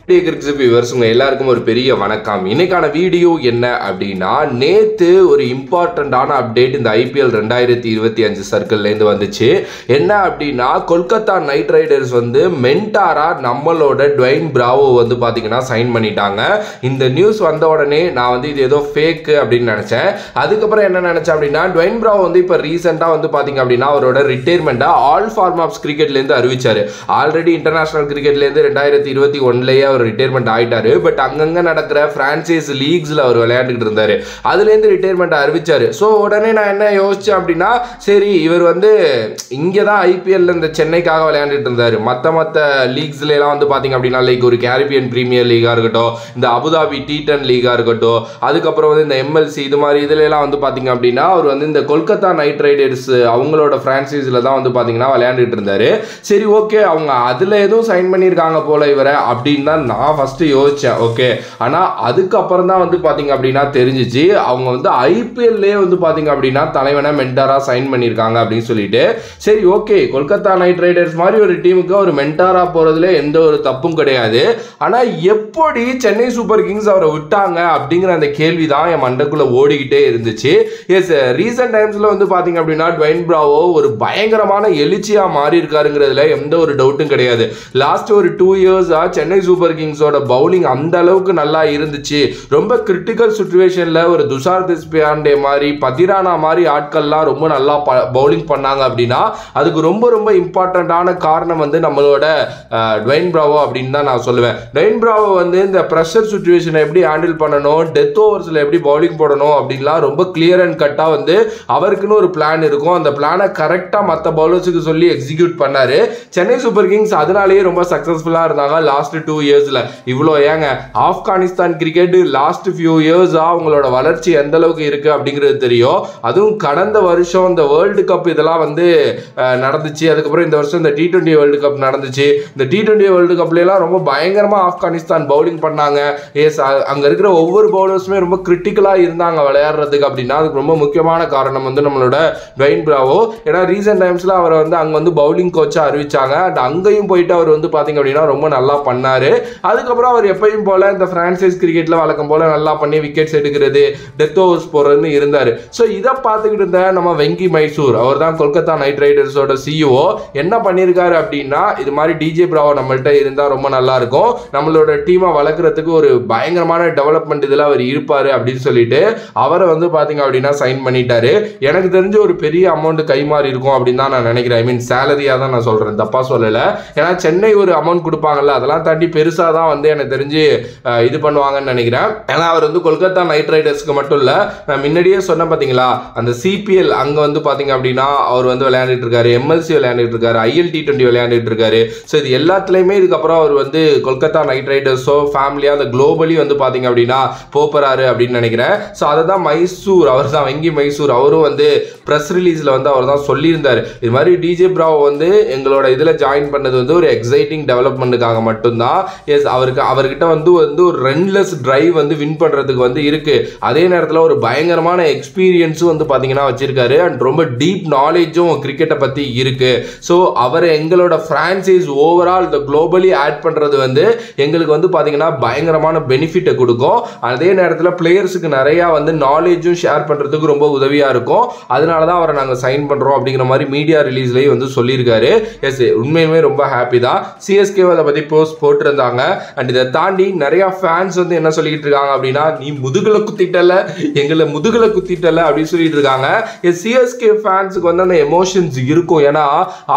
Viewers உங்க எல்லாருக்கும் ஒரு பெரிய வணக்கம். இன்னைக்கான வீடியோ என்ன அப்படின்னா, நேத்து ஒரு இம்பார்ட்டன்டான அப்டேட் இந்த ஐபிஎல் 2025 சர்க்கிள்ல இருந்து வந்துச்சு. என்ன அப்படின்னா, கொல்கத்தா நைட் ரைடர்ஸ் வந்து மென்டாரா நம்மளோட டுவைன் பிராவோ வந்து பாத்தீங்கன்னா சைன் பண்ணிட்டாங்க. இந்த நியூஸ் வந்த உடனே நான் வந்து இது ஏதோ ஃபேக் அப்படின்னு நினைச்சேன். அதுக்கப்புறம் என்ன நினைச்சேன் அப்படின்னா, டுவைன் பிராவோ வந்து இப்ப ரீசெண்டா வந்து பாத்தீங்க அப்படின்னா அவரோட ரிட்டையர்மெண்ட்டை ஆல் ஃபார்மாட்ஸ் கிரிக்கெட்ல இருந்து அறிவிச்சாரு. ஆல்ரெடி இன்டர்நேஷனல் கிரிக்கெட்ல இருந்து 2021லயே அவர் ரிட்டையர்மெண்ட் ஆயிட்டாரு. பட் அங்கங்க நடக்கிற பிரான்சைஸ் லீக்ஸ்ல அவர் விளையாண்டுட்டு இருந்தாரு. அதுல இருந்து ரிட்டையர்மெண்ட் அறிவிச்சாரு. ஸோ உடனே நான் என்ன யோசிச்சேன் அப்படின்னா, சரி இவர் வந்து இங்கதான் ஐபிஎல் இந்த சென்னைக்காக விளையாண்டுட்டு இருந்தாரு. மற்ற லீக்ஸ்ல எல்லாம் வந்து பாத்தீங்க அப்படின்னா, லைக் ஒரு கேரிபியன் பிரீமியர் லீகா இருக்கட்டும், இந்த அபுதாபி T10 லீகா இருக்கட்டும், அதுக்கப்புறம் வந்து இந்த எம்எல்சி இது மாதிரி இதுல எல்லாம் வந்து பாத்தீங்க அப்படின்னா அவர் வந்து இந்த கொல்கத்தா நைட் ரைடர்ஸ் அவங்களோட பிரான்சைஸ்ல தான் வந்து பாத்தீங்கன்னா விளையாண்டுட்டு இருந்தாரு. சரி ஓகே, அவங்க அதுல எதுவும் சைன் பண்ணியிருக்காங்க போல இவரை அப்படின்னு தான் நான் ஃபர்ஸ்ட் யோசிச்சேன். ஓகே, ஆனா அதுக்கப்புறம் தான் வந்து பாத்தீங்க அப்படின்னா தெரிஞ்சிச்சு அவங்க வந்து ஐபிஎல்லே வந்து பாத்தீங்க அப்படின்னா தலைவனை மென்டாரா சைன் பண்ணியிருக்காங்க அப்படின்னு சொல்லிட்டு. சரி ஓகே, கொல்கத்தா நைட் ரைடர்ஸ் மாதிரி ஒரு டீமுக்கு ஒரு மென்டாரா போறதுல எந்த ஒரு தப்பும் கிடையாது. ஆனா எப்படி சென்னை சூப்பர் கிங்ஸ் அவரை விட்டாங்க அப்படிங்கிற அந்த கேள்வி தான் என் மண்டக்குள்ள ஓடிக்கிட்டே இருந்துச்சு. எஸ், ரீசன்ட் டைம்ஸ்ல வந்து பாத்தீங்க அப்படின்னா டுவைன் பிராவோ ஒரு பயங்கரமான எழுச்சியா மாறி இருக்காருங்கிறதுல எந்த ஒரு டவுட்டும் கிடையாது. லாஸ்ட் ஒரு 2 இயர்ஸா சென்னை சூப்பர் கிங்ஸோட பவுலிங் அந்த அளவுக்கு நல்லா இருந்துச்சு. ரொம்ப கிரிட்டிக்கல் சிச்சுவேஷன்ல ஒரு துஷார் தேஷ்பாண்டே மாதிரி, பதிரானா மாதிரி ஆட்கள்லாம் ரொம்ப நல்லா பவுலிங் பண்ணாங்க அப்படின்னா அதுக்கு ரொம்ப ரொம்ப இம்பார்ட்டன்டான காரணம் வந்து நம்மளோட டுவைன் பிராவோ அப்படின்னு தான் நான் சொல்லுவேன். டுவைன் பிராவோ வந்து இந்த பிரஷர் சிச்சுவேஷனை எப்படி ஹேண்டில் பண்ணணும், டெத் ஓவர்ஸ்ல எப்படி பவுலிங் போடணும் அப்படின்லாம் ரொம்ப கிளியர் அண்ட் கட்டா வந்து அவருக்குன்னு ஒரு பிளான் இருக்கும். அந்த பிளானை கரெக்டா மற்ற பவுலர்ஸுக்கு சொல்லி எக்ஸிக்யூட் பண்ணாரு. சென்னை சூப்பர் கிங்ஸ் அதனாலேயே ரொம்ப சக்சஸ்ஃபுல்லா இருந்தாங்க லாஸ்ட் 2 இயர்ஸ்ல. இவ்வளோ ஏங்க, ஆப்கானிஸ்தான் கிரிக்கெட் லாஸ்ட் ஃபியூ இயர்ஸா அவங்களோட வளர்ச்சி எந்த அளவுக்கு இருக்கு அப்படிங்கிறது தெரியும். அதுவும் கடந்த வருஷம் இந்த வேர்ல்டு கப் இதெல்லாம் வந்து நடந்துச்சு. அதுக்கப்புறம் இந்த வருஷம் இந்த T20 வேர்ல்டு கப் நடந்துச்சு. இந்த T20 வேர்ல்டு கப்ல எல்லாம் ரொம்ப பயங்கரமா ஆப்கானிஸ்தான் பவுலிங் பண்ணாங்க. எஸ், அங்க இருக்கிற ஒவ்வொரு பவுலர்ஸுமே ரொம்ப கிரிட்டிக்கலா இருந்தாங்க விளையாடுறதுக்கு அப்படின்னா அதுக்கு ரொம்ப முக்கியமான காரணம் வந்து நம்மளோட டுவைன் பிராவோ. ஏன்னா ரீசெண்ட் டைம்ஸ்ல அவரை வந்து அங்க வந்து பவுலிங் கோச்சா அறிவிச்சாங்க. அண்ட் அங்கேயும் போயிட்டு அவர் வந்து பாத்தீங்க அப்படின்னா ரொம்ப நல்லா பண்ணாரு. அதுக்கப்புறம் அவர் எப்பயும் போல இந்த பிரான்சைஸ் கிரிக்கெட்ல வழக்கம் போல நல்லா பண்ணி விக்கெட்ஸ் எடுக்கிறது, டெத் ஓவர்ஸ் போறதுன்னு இருந்தாரு. ஸோ இதை பார்த்துக்கிட்டு இருந்த நம்ம வெங்கி மைசூர், அவர் தான் கொல்கத்தா நைட் ரைடர்ஸோட சிஇஓ, என்ன பண்ணியிருக்காரு அப்படின்னா, இது மாதிரி டிஜே பிராவோ நம்மள்ட்ட இருந்தா ரொம்ப நல்லா இருக்கும், நம்மளோட டீமை வளர்க்கறதுக்கு ஒரு பயங்கரமான டெவலப்மெண்ட் இதில் அவர் இருப்பாரு அப்படின்னு சொல்லிட்டு அவரை வந்து பாத்தீங்க அப்படின்னா சைன் பண்ணிட்டாரு. எனக்கு தெரிஞ்ச ஒரு பெரிய அமௌண்ட் கைமாறி இருக்கும் அப்படின்னு தான் நான் நினைக்கிறேன். ஐ மீன் சேலரியா தான் நான் சொல்றேன், தப்பா சொல்லல. ஏன்னா சென்னை ஒரு அமௌண்ட் கொடுப்பாங்கல்ல, அதெல்லாம் தாண்டி பெருசா தான் வந்து எனக்கு தெரிஞ்சு இது பண்ணுவாங்கன்னு நினைக்கிறேன். ஏன்னா அவர் வந்து கொல்கத்தா நைட் ரைடர்ஸ்க்கு மட்டும் இல்ல, நான் முன்னாடியே சொன்ன பாத்தீங்களா அந்த சிபிஎல் அங்க வந்து பாத்தீங்க அப்படின்னா அவர் வந்து விளையாண்டுட்டு இருக்காரு, எம்எல்சி விளையாண்டுட்டு இருக்காரு, IL T20 விளையாண்டுட்டு இருக்காரு. ஸோ இது எல்லாத்துலயுமே இதுக்கப்புறம் அவர் வந்து கொல்கத்தா நைட் ரைடர்ஸோ ஃபேமிலியா அந்த குளோபலி வந்து பாத்தீங்க அப்படின்னா போறாரு அப்படின்னு நினைக்கிறேன். ஸோ அதை தான் மைசூர், அவர் தான் வெங்கி மைசூர், அவரும் வந்து பிரஸ் ரிலீஸ்ல வந்து அவர் தான் சொல்லியிருந்தாரு, இது மாதிரி டிஜே பிராவோ வந்து எங்களோட இதுல ஜாயின் பண்ணது வந்து ஒரு எக்ஸைட்டிங் டெவலப்மெண்ட்டுக்காக மட்டும்தான். எஸ், அவர்கிட்ட வந்து ஒரு ரென்லெஸ் டிரைவ் வந்து வின் பண்றதுக்கு வந்து இருக்கு. அதே நேரத்தில் ஒரு பயங்கரமான எக்ஸ்பீரியன்ஸும் வந்து பாத்தீங்கன்னா வச்சிருக்காரு. அண்ட் ரொம்ப டீப் நாலேஜும் கிரிக்கெட்டை பத்தி இருக்கு. ஸோ அவரை எங்களோட பிரான்சைஸ் ஓவரால் இந்த குளோபலி ஆட் பண்றது வந்து எங்களுக்கு வந்து பாத்தீங்கன்னா பயங்கரமான பெனிஃபிட்டை கொடுக்கும். அதே நேரத்தில் பிளேயர்ஸுக்கு நிறைய வந்து நாலேஜும் ஷேர் பண்றதுக்கு ரொம்ப உதவியா இருக்கும். அதனால தான் அவரை நாங்கள் சைன் பண்றோம் அப்படிங்கிற மாதிரி மீடியா ரிலீஸ்லயே வந்து சொல்லியிருக்காரு. எஸ், உண்மையுமே ரொம்ப ஹாப்பி தான். சிஎஸ்கே அதை பத்தி போஸ்ட் போட்டிருந்தாங்க. அண்ட் இதை தாண்டி நிறைய ஃபேன்ஸ் வந்து என்ன சொல்லிட்டு இருக்காங்க அப்படின்னா, நீ முதுகுல குத்திட்டல, எங்களை முதுகுல குத்திட்டல அப்படின்னு சொல்லிட்டு இருக்காங்க. சிஎஸ்கே ஃபேன்ஸுக்கு வந்து அந்த எமோஷன்ஸ் இருக்கும். ஏன்னா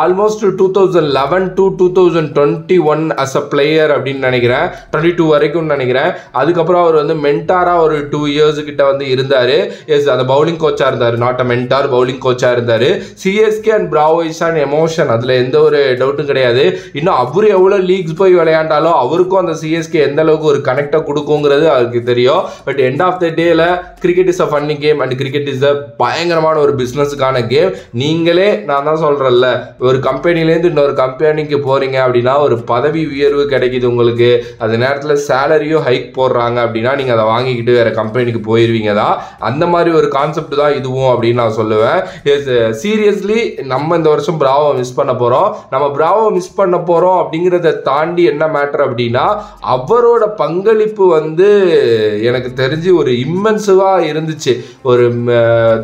almost 2011 to 2021 as a player அப்படின்னு நினைக்கிறேன், 22 வரைக்கும் நினைக்கிறேன். அதுக்கப்புறம் அவர் வந்து மென்டாரா ஒரு 2 இயர்ஸ் கிட்ட வந்து இருந்தாரு. எஸ், அந்த பவுலிங் கோச்சா இருந்தாரு, நாட் அ மென்டார், பவுலிங் கோச்சா இருந்தாரு. CSK and Bravo is an emotion, அதுல எந்த ஒரு டவுட்டும் கிடையாது. இன்னும் அவரு எவ்வளவு லீக்ஸ் போய் விளையாண்டாலும் அவருக்கும் அந்த சிஎஸ்கே எந்த அளவுக்கு ஒரு கனெக்டை கொடுக்குங்கிறது அவருக்கு தெரியும். பட் எண்ட் ஆஃப் த டேல cricket is a funny game and cricket is a பயங்கரமான ஒரு பிசினஸுக்கான கேம். நீங்களே நான் தான் சொல்றேன்ல, ஒரு கம்பெனிலேருந்து இன்னொரு கம்பெனிக்கு போறீங்க அப்படின்னா ஒரு பதவி உயர்வு கிடைக்குது உங்களுக்கு, அந்த நேரத்தில் சேலரியும் ஹைக் போடுறாங்க அப்படின்னா நீங்க அதை வாங்கிக்கிட்டு வேற கம்பெனிக்கு போயிருவீங்க தான். அந்த மாதிரி ஒரு கான்செப்ட் தான் இதுவும் அப்படின்னு நான் சொல்லுவேன். சீரியஸ்லி நம்ம இந்த வருஷம் பிராவோ மிஸ் பண்ண போறோம். நம்ம பிராவோ மிஸ் பண்ண போறோம் அப்படிங்கிறத தாண்டி என்ன மேட்டர் அப்படின்னா, அப்படின்னா அவரோட பங்களிப்பு வந்து எனக்கு தெரிஞ்சு ஒரு இம்மென்சிவாக இருந்துச்சு. ஒரு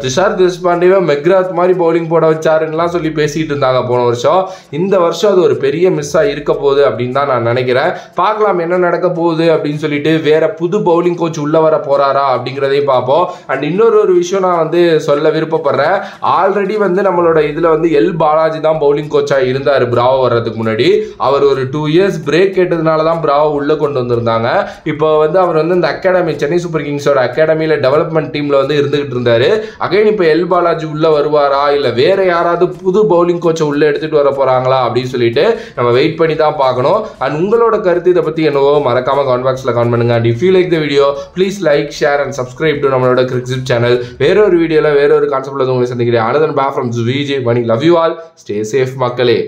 துஷார் தேஷ்பாண்டேவை மெக்ராத் மாதிரி பவுலிங் போட வச்சாருன்னெலாம் சொல்லி பேசிகிட்டு இருந்தாங்க போன வருஷம். இந்த வருஷம் அது ஒரு பெரிய மிஸ்ஸாக இருக்க போகுது அப்படின்னு தான் நான் நினைக்கிறேன். பார்க்கலாம் என்ன நடக்க போகுது அப்படின்னு சொல்லிட்டு. வேற புது பவுலிங் கோச் உள்ள வர போறாரா அப்படிங்கிறதையும் பார்ப்போம். அண்ட் இன்னொரு விஷயம் நான் வந்து சொல்ல விருப்பப்படுறேன். ஆல்ரெடி வந்து நம்மளோட இதில் வந்து எல் பாலாஜி தான் பவுலிங் கோச்சாக இருந்தார் பிராவோ வர்றதுக்கு முன்னாடி. அவர் ஒரு 2 இயர்ஸ் பிரேக் கேட்டதுனால தான் பிராவோ உள்ளே கொண்டு வந்திருந்தாங்க. இப்போ வந்து அவர் வந்து இந்த அகாடமி சென்னை சூப்பர் கிங்ஸோட அகாடமியில் டெவலப்மெண்ட் டீமில் வந்து இருந்துகிட்டு இருந்தார். அகைன் இப்போ எல் பாலாஜி உள்ளே வருவாரா இல்லை வேற யாராவது புது பவுலிங் கோச்சை உள்ளே எடுத்துகிட்டு வர போகிறாங்களா அப்படின்னு சொல்லிட்டு நம்ம வெயிட் பண்ணி தான் பார்க்கணும். அண்ட் உங்களோட கருத்து இதை பற்றி என்னவோ மறக்காமல் கமெண்ட் பாக்ஸில் கமெண்ட் பண்ணுங்க. And if you like the video please like share and subscribe to நம்மளோட கிரிக்ஸிப் சேனல். வேற ஒரு வீடியோவில் வேற ஒரு கான்செப்ட்ல உங்களை சந்திக்கிறேன். Another bye from Vijay Mani. Love you all. Stay safe மக்களே.